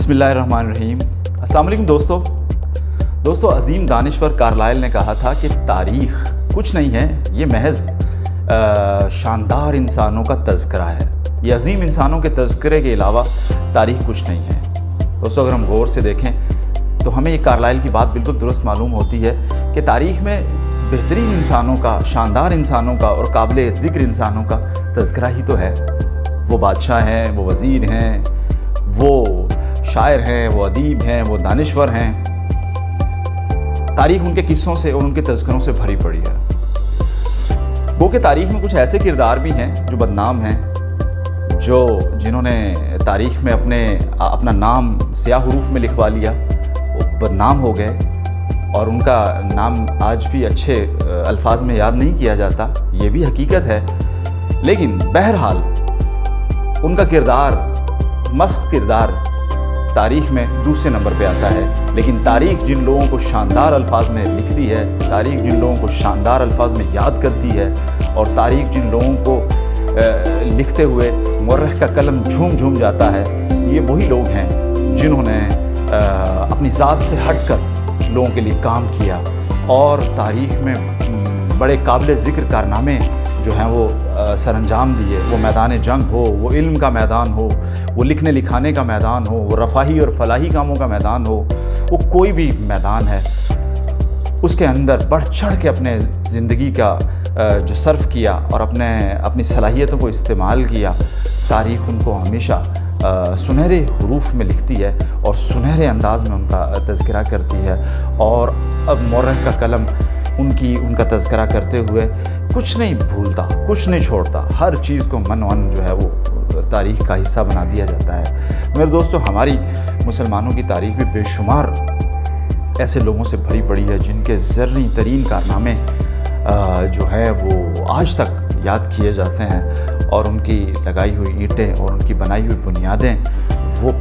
بسم اللہ الرحمن الرحیم۔ السلام علیکم دوستو عظیم دانشور کارلائل نے کہا تھا کہ تاریخ کچھ نہیں ہے، یہ محض شاندار انسانوں کا تذکرہ ہے۔ یہ عظیم انسانوں کے تذکرے کے علاوہ تاریخ کچھ نہیں ہے۔ دوستو اگر ہم غور سے دیکھیں تو ہمیں یہ کارلائل کی بات بالکل درست معلوم ہوتی ہے کہ تاریخ میں بہترین انسانوں کا، شاندار انسانوں کا اور قابل ذکر انسانوں کا تذکرہ ہی تو ہے۔ وہ بادشاہ ہیں، وہ وزیر ہیں، وہ شاعر ہیں، وہ ادیب ہیں، وہ دانشور ہیں۔ تاریخ ان کے قصوں سے اور ان کے تذکروں سے بھری پڑی ہے۔ وہ کہ تاریخ میں کچھ ایسے کردار بھی ہیں جو بدنام ہیں، جنہوں نے تاریخ میں اپنا نام سیاہ حروف میں لکھوا لیا، وہ بدنام ہو گئے اور ان کا نام آج بھی اچھے الفاظ میں یاد نہیں کیا جاتا، یہ بھی حقیقت ہے۔ لیکن بہرحال ان کا کردار، مست کردار تاریخ میں دوسرے نمبر پہ آتا ہے۔ لیکن تاریخ جن لوگوں کو شاندار الفاظ میں لکھتی ہے، تاریخ جن لوگوں کو شاندار الفاظ میں یاد کرتی ہے، اور تاریخ جن لوگوں کو لکھتے ہوئے مورخ کا قلم جھوم جاتا ہے، یہ وہی لوگ ہیں جنہوں نے اپنی ذات سے ہٹ کر لوگوں کے لیے کام کیا اور تاریخ میں بڑے قابل ذکر کارنامے جو ہیں وہ سر انجام دیے۔ وہ میدان جنگ ہو، وہ علم کا میدان ہو، وہ لکھنے لکھانے کا میدان ہو، وہ رفاہی اور فلاحی کاموں کا میدان ہو، وہ کوئی بھی میدان ہے، اس کے اندر بڑھ چڑھ کے اپنے زندگی کا جو صرف کیا اور اپنی صلاحیتوں کو استعمال کیا، تاریخ ان کو ہمیشہ سنہرے حروف میں لکھتی ہے اور سنہرے انداز میں ان کا تذکرہ کرتی ہے۔ اور اب مورخ کا قلم ان کا تذکرہ کرتے ہوئے کچھ نہیں بھولتا، کچھ نہیں چھوڑتا، ہر چیز کو من جو ہے وہ تاریخ کا حصہ بنا دیا جاتا ہے۔ میرے دوستو، ہماری مسلمانوں کی تاریخ بھی بے شمار ایسے لوگوں سے بھری پڑی ہے جن کے زرعی ترین کارنامے جو ہے وہ آج تک یاد کیے جاتے ہیں، اور ان کی لگائی ہوئی اینٹیں اور ان کی بنائی ہوئی بنیادیں وہ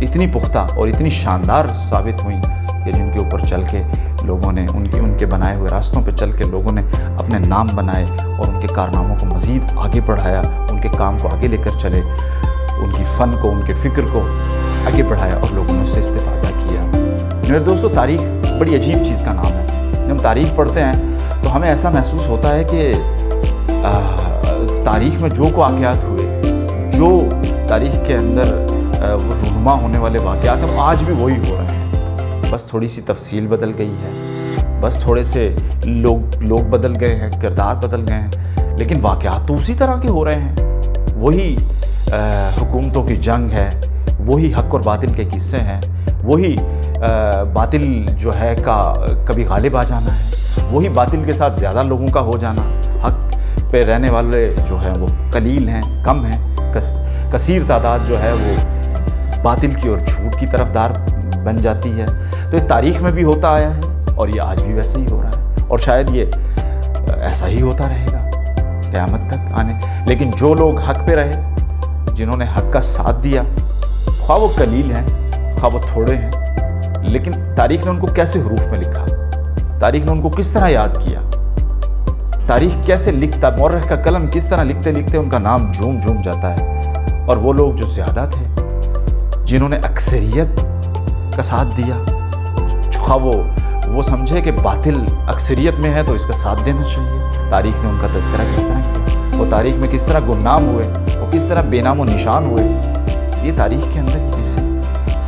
اتنی پختہ اور اتنی شاندار ثابت ہوئیں کہ جن کے اوپر چل کے لوگوں نے ان کے بنائے ہوئے راستوں پہ چل کے لوگوں نے اپنے نام بنائے اور ان کے کارناموں کو مزید آگے بڑھایا، ان کے کام کو آگے لے کر چلے، ان کی فن کو، ان کے فکر کو آگے بڑھایا اور لوگوں نے اس سے استفادہ کیا۔ میرے دوستو، تاریخ بڑی عجیب چیز کا نام ہے۔ جب ہم تاریخ پڑھتے ہیں تو ہمیں ایسا محسوس ہوتا ہے کہ تاریخ میں جو واقعات ہوئے، جو تاریخ کے اندر وہ رونما ہونے والے واقعات ہیں، آج بھی وہی ہو رہے ہیں، بس تھوڑی سی تفصیل بدل گئی ہے، بس تھوڑے سے لوگ بدل گئے ہیں، کردار بدل گئے ہیں، لیکن واقعات تو اسی طرح کے ہو رہے ہیں۔ وہی حکومتوں کی جنگ ہے، وہی حق اور باطل کے قصے ہیں، وہی باطل جو ہے کا کبھی غالب آ جانا ہے، وہی باطل کے ساتھ زیادہ لوگوں کا ہو جانا، حق پہ رہنے والے جو ہیں وہ قلیل ہیں، کم ہیں، کثیر تعداد جو ہے وہ باطل کی اور جھوٹ کی طرفدار بن جاتی ہے۔ تو یہ تاریخ میں بھی ہوتا آیا ہے اور یہ آج بھی ویسے ہی ہو رہا ہے، اور شاید یہ ایسا ہی ہوتا رہے گا قیامت تک آنے۔ لیکن جو لوگ حق پہ رہے، جنہوں نے حق کا ساتھ دیا، خواہ وہ قلیل ہیں خواہ وہ تھوڑے ہیں، لیکن تاریخ نے ان کو کیسے حروف میں لکھا، تاریخ نے ان کو کس طرح یاد کیا، تاریخ کیسے لکھتا، مورخ کا قلم کس طرح لکھتے لکھتے ان کا نام جھوم جاتا ہے۔ اور وہ لوگ جو زیادہ تھے، جنہوں نے اکثریت کا ساتھ دیا، خواہ وہ سمجھے کہ باطل اکثریت میں ہے تو اس کا ساتھ دینا چاہیے، تاریخ نے ان کا تذکرہ کس طرح کیا، وہ تاریخ میں کس طرح گمنام ہوئے، وہ کس طرح بے نام و نشان ہوئے، یہ تاریخ کے اندر یہ حصے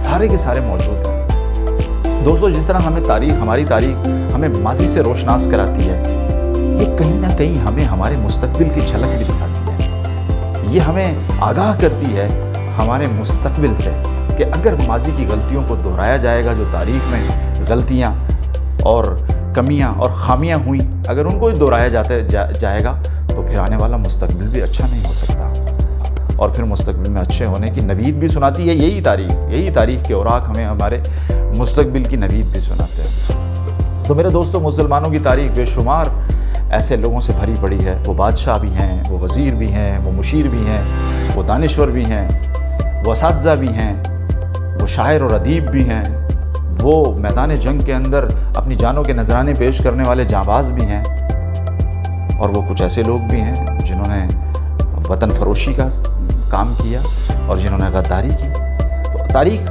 سارے کے سارے موجود ہیں۔ دوستو، جس طرح ہماری تاریخ ہمیں ماضی سے روشناس کراتی ہے، یہ کہیں نہ کہیں ہمیں ہمارے مستقبل کی جھلک بھی دکھاتی ہے۔ یہ ہمیں آگاہ کرتی ہے ہمارے مستقبل سے کہ اگر ماضی کی غلطیوں کو دہرایا جائے گا، جو تاریخ میں غلطیاں اور کمیاں اور خامیاں ہوئیں، اگر ان کو ہی دہرایا جائے گا تو پھر آنے والا مستقبل بھی اچھا نہیں ہو سکتا، اور پھر مستقبل میں اچھے ہونے کی نوید بھی سناتی ہے یہی تاریخ کے اوراق ہمیں ہمارے مستقبل کی نوید بھی سناتے ہیں۔ تو میرے دوستو، مسلمانوں کی تاریخ بے شمار ایسے لوگوں سے بھری پڑی ہے۔ وہ بادشاہ بھی ہیں، وہ وزیر بھی ہیں، وہ مشیر بھی ہیں، وہ دانشور بھی ہیں، وہ اساتذہ بھی ہیں، وہ شاعر اور ادیب بھی ہیں، وہ میدان جنگ کے اندر اپنی جانوں کے نذرانے پیش کرنے والے جانباز بھی ہیں، اور وہ کچھ ایسے لوگ بھی ہیں جنہوں نے وطن فروشی کا کام کیا اور جنہوں نے غداری کی۔ تو تاریخ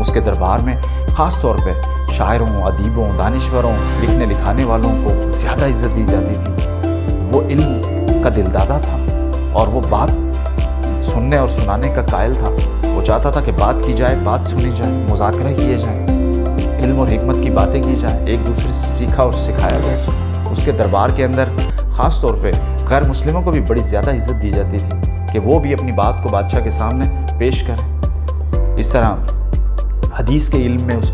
اس کے دربار میں خاص طور پہ شاعروں، ادیبوں، دانشوروں، لکھنے لکھانے والوں کو زیادہ عزت دی جاتی تھی۔ وہ علم کا دلدادہ تھا اور وہ بات سننے اور سنانے کا قائل تھا۔ وہ چاہتا تھا کہ بات کی جائے، بات سنی جائے، مذاکرہ کیے جائیں، علم اور حکمت کی باتیں کی جائیں، ایک دوسرے سے سیکھا اور سکھایا جائے۔ اس کے دربار کے اندر خاص طور پہ غیر مسلموں کو بھی بڑی زیادہ عزت دی جاتی تھی کہ وہ بھی اپنی بات کو بادشاہ کے سامنے پیش کریں۔ اس طرح حدیث کے علم میں اس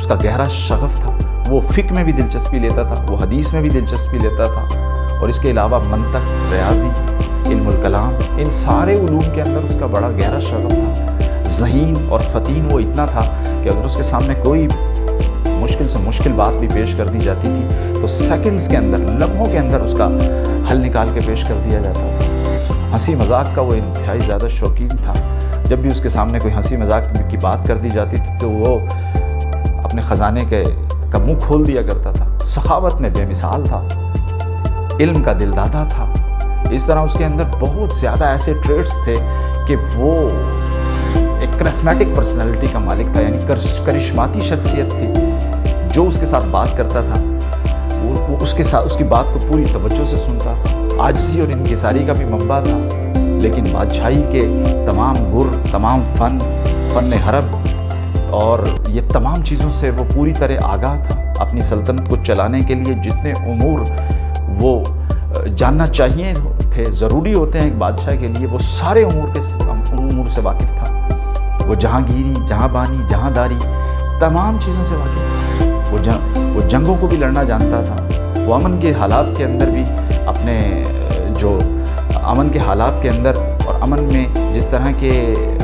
کا گہرا شغف تھا۔ وہ فقہ میں بھی دلچسپی لیتا تھا، وہ حدیث میں بھی دلچسپی لیتا تھا، اور اس کے علاوہ منطق، ریاضی، علم الکلام، ان سارے علوم کے اندر اس کا بڑا گہرا شغف تھا۔ ذہین اور فتین وہ اتنا تھا کہ اگر اس کے سامنے کوئی مشکل سے مشکل بات بھی پیش کر دی جاتی تھی تو سیکنڈز کے اندر، لمحوں کے اندر اس کا حل نکال کے پیش کر دیا جاتا تھا۔ ہنسی مذاق کا وہ انتہائی زیادہ شوقین تھا۔ جب بھی اس کے سامنے کوئی ہنسی مذاق کی بات کر دی جاتی تھی تو وہ اپنے خزانے کا منہ کھول دیا کرتا تھا۔ سخاوت میں بے مثال تھا، علم کا دلدادہ تھا۔ اس طرح اس کے اندر بہت زیادہ ایسے ٹریٹس تھے کہ وہ ایک کرسمیٹک پرسنالٹی کا مالک تھا، یعنی کرشماتی شخصیت تھی۔ جو اس کے ساتھ بات کرتا تھا وہ اس کی بات کو پوری توجہ سے سنتا تھا۔ عاجزی اور انکساری کا بھی منبع تھا، لیکن بادشاہی کے تمام گر، تمام فن حرب اور یہ تمام چیزوں سے وہ پوری طرح آگاہ تھا۔ اپنی سلطنت کو چلانے کے لیے جتنے امور وہ جاننا چاہیے تھے، ضروری ہوتے ہیں ایک بادشاہ کے لیے، وہ سارے امور سے واقف تھا۔ وہ جہانگیری، جہاں بانی، جہاں داری، تمام چیزوں سے واقف تھا۔ وہ جنگوں کو بھی لڑنا جانتا تھا۔ وہ امن کے حالات کے اندر بھی اپنے جو امن کے حالات کے اندر اور امن میں جس طرح کے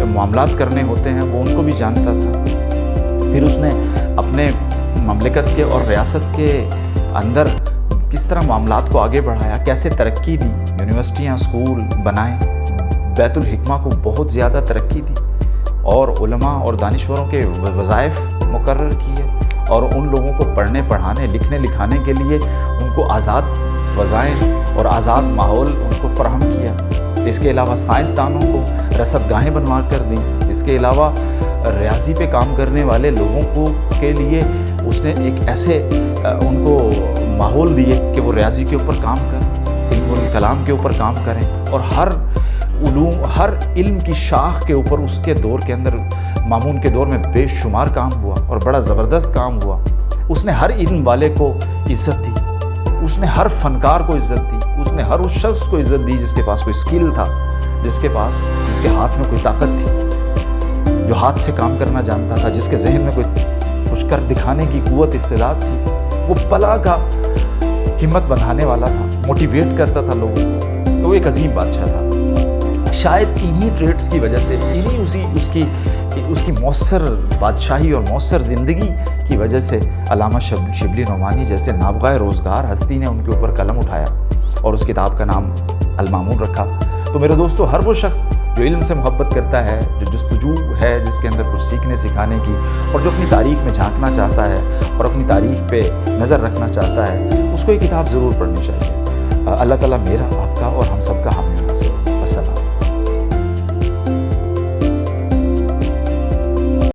معاملات کرنے ہوتے ہیں وہ ان کو بھی جانتا تھا۔ پھر اس نے اپنے مملکت کے اور ریاست کے اندر کس طرح معاملات کو آگے بڑھایا، کیسے ترقی دی، یونیورسٹیاں، اسکول بنائے، بیت الحکمہ کو بہت زیادہ ترقی دی، اور علماء اور دانشوروں کے وظائف مقرر کیے، اور ان لوگوں کو پڑھنے، پڑھانے، لکھنے، لکھانے کے لیے ان کو آزاد فضائیں اور آزاد ماحول ان کو فراہم کیا۔ اس کے علاوہ سائنسدانوں کو رصد گاہیں بنوا کر دیں۔ اس کے علاوہ ریاضی پہ کام کرنے والے لوگوں کے لیے اس نے ایک ایسے ان کو ماحول دیے کہ وہ ریاضی کے اوپر کام کریں، علم الکلام کے اوپر کام کریں، اور ہر علم کی شاخ کے اوپر اس کے دور کے اندر، مامون کے دور میں بے شمار کام ہوا اور بڑا زبردست کام ہوا۔ اس نے ہر علم والے کو عزت دی، اس نے ہر فنکار کو عزت دی، اس نے ہر اس شخص کو عزت دی جس کے پاس کوئی اسکل تھا، جس کے ہاتھ میں کوئی طاقت تھی، جو ہاتھ سے کام کرنا جانتا تھا، جس کے ذہن میں کوئی کچھ کر دکھانے کی قوت، استعداد تھی۔ وہ بلا کا ہمت بندھانے والا تھا، موٹیویٹ کرتا تھا لوگوں کو۔ تو وہ ایک عظیم بادشاہ تھا۔ شاید انہی ٹریٹس کی وجہ سے، اس کی مؤثر بادشاہی اور مؤثر زندگی کی وجہ سے علامہ شبلی نعمانی جیسے نابغہ روزگار ہستی نے ان کے اوپر قلم اٹھایا اور اس کتاب کا نام المامون رکھا۔ تو میرے دوستو، ہر وہ شخص جو علم سے محبت کرتا ہے، جو جستجو ہے جس کے اندر کچھ سیکھنے سکھانے کی، اور جو اپنی تاریخ میں جھانکنا چاہتا ہے اور اپنی تاریخ پہ نظر رکھنا چاہتا ہے، اس کو یہ کتاب ضرور پڑھنی چاہیے۔ اللہ تعالیٰ میرا، آپ کا اور ہم سب کا حامی